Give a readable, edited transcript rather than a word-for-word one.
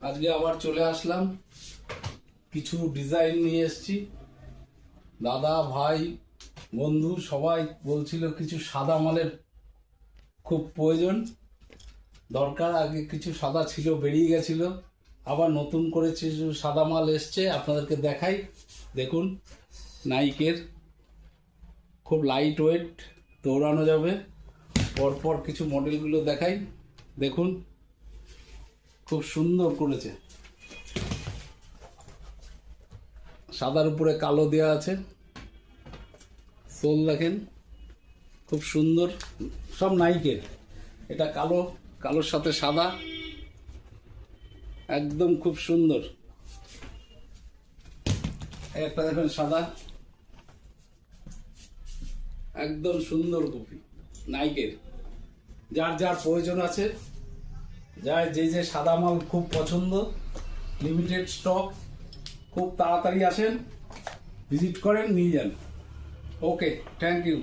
আজকে আবার চলে আসলাম, কিছু ডিজাইন নিয়ে এসেছি। দাদা ভাই বন্ধু সবাই বলছিল কিছু সাদা মালের খুব প্রয়োজন দরকার। আগে কিছু সাদা ছিল, বেরিয়ে গেছিল, আবার নতুন করে কিছু সাদা মাল এসছে, আপনাদেরকে দেখাই। দেখুন, নাইকের খুব লাইট ওয়েট, দৌড়ানো যাবে। পরপর কিছু মডেলগুলো দেখাই, দেখুন খুব সুন্দর করেছে। সাদার উপরে কালো দেওয়া আছে, সোল দেখেন খুব সুন্দর, সব নাইকের। এটা কালো, কালোর সাথে সাদা, একদম খুব সুন্দর। একটা দেখেন সাদা, একদম সুন্দর কপি নাইকের। যার যার প্রয়োজন আছে, যার যে যে সাদা মাল খুব পছন্দ, লিমিটেড স্টক, খুব তাড়াতাড়ি আসেন, ভিজিট করেন, নিয়ে যান। ওকে, থ্যাংক ইউ।